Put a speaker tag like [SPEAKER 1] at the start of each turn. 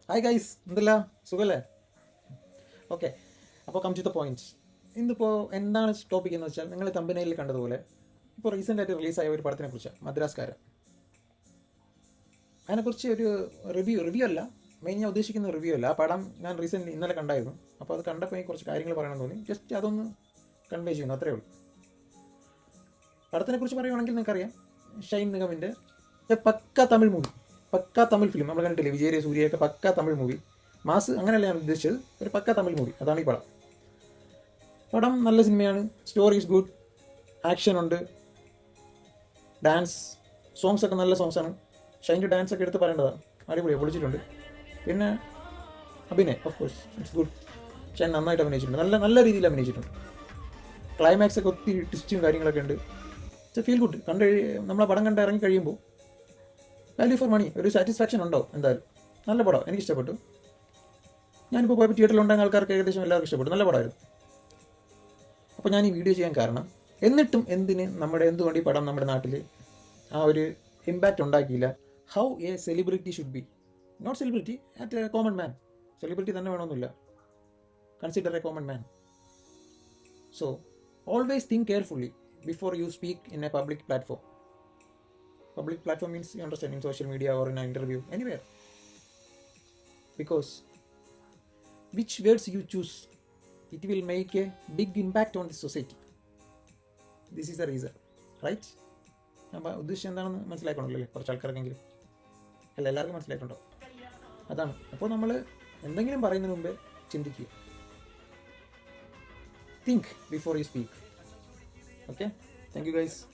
[SPEAKER 1] Hi guys, എന്തല്ല സുഖല്ലേ? Okay, അപ്പോൾ കം ടു ദ പോയിന്റ്. ഇന്നിപ്പോൾ എന്താണ് ടോപ്പിക് എന്ന് വെച്ചാൽ, നിങ്ങൾ തമ്പനയിൽ കണ്ടതുപോലെ ഇപ്പോൾ റീസെൻ്റായിട്ട് റിലീസായ ഒരു പടത്തിനെ കുറിച്ച്, മദ്രാസ്കാരൻ. അതിനെക്കുറിച്ച് ഒരു റിവ്യൂ അല്ല, മെയിൻ ഞാൻ ഉദ്ദേശിക്കുന്ന റിവ്യൂ അല്ല. ആ പടം ഞാൻ ഇന്നലെ കണ്ടായിരുന്നു. അപ്പോൾ അത് കണ്ടപ്പോൾ എനിക്ക് കുറച്ച് കാര്യങ്ങൾ പറയണമെന്ന് തോന്നി. ജസ്റ്റ് അതൊന്ന് കൺവേ ചെയ്യുന്നു, അത്രേ ഉള്ളൂ. പടത്തിനെക്കുറിച്ച് പറയുകയാണെങ്കിൽ നിങ്ങൾക്കറിയാം, ഷൈൻ നിഗമിൻ്റെ പക്ക തമിഴ് ഫിലിം. നമ്മൾ കണ്ടിട്ടില്ലേ, വിജയ് സൂര്യയൊക്കെ പക്ക തമിഴ് മൂവി. മാസ് അങ്ങനെയല്ല ഞാൻ ഉദ്ദേശിച്ചത്, ഒരു പക്ക തമിഴ് മൂവി. അതാണ് ഈ പടം നല്ല സിനിമയാണ്. സ്റ്റോറി ഈസ് ഗുഡ്, ആക്ഷൻ ഉണ്ട്, ഡാൻസ്, സോങ്സ് ഒക്കെ നല്ല സോങ്സാണ്. ഷൈൻ്റെ ഡാൻസ് ഒക്കെ എടുത്ത് പറയേണ്ടതാണ്, അടിപൊളിയാണ്, പൊളിച്ചിട്ടുണ്ട്. പിന്നെ അഭിനയം of course it's good. Shine നന്നായിട്ട് അഭിനയിച്ചിട്ടുണ്ട്, നല്ല രീതിയിൽ അഭിനയിച്ചിട്ടുണ്ട്. ക്ലൈമാക്സ് ഒക്കെ ഒത്തിരി ട്വിസ്റ്റും കാര്യങ്ങളൊക്കെ ഉണ്ട്. It's feel good. നമ്മളെ പടം കണ്ട് ഇറങ്ങി കഴിയുമ്പോൾ വാല്യൂ ഫോർ മണി, ഒരു സാറ്റിസ്ഫാക്ഷൻ ഉണ്ടാവും എന്തായാലും. നല്ല പടം, എനിക്ക് ഇഷ്ടപ്പെട്ടു. ഞാനിപ്പോൾ പോയപ്പോൾ തിയേറ്ററിലുണ്ടായ ആൾക്കാർക്ക് ഏകദേശം എല്ലാവർക്കും ഇഷ്ടപ്പെട്ടു. നല്ല പടമായിരുന്നു. അപ്പോൾ ഞാൻ ഈ വീഡിയോ ചെയ്യാൻ കാരണം, എന്നിട്ടും എന്തുകൊണ്ട് ഈ പടം നമ്മുടെ നാട്ടിൽ ആ ഒരു ഇമ്പാക്റ്റ് ഉണ്ടാക്കിയില്ല? How a celebrity should be, not celebrity, at a common man. Celebrity തന്നെ വേണമെന്നില്ല, consider a common man. So always think carefully before you speak in a public platform. Public platform means, you understand, in social media or in an interview, anywhere. Because which words you choose, it will make a big impact on the society. This is the reason, right? അപ്പോൾ ഉദ്ദേശം എന്താണെന്ന് മനസ്സിലാക്കണമല്ലോ കുറച്ച് ആൾക്കാർക്കെങ്കിലും. എല്ലാവർക്കും മനസ്സിലായിട്ടുണ്ടോ? അതാണ്. അപ്പോൾ നമ്മൾ എന്തെങ്കിലും പറയുന്നതിന് മുമ്പേ ചിന്തിക്കുക. Think before you speak. Okay, thank you guys.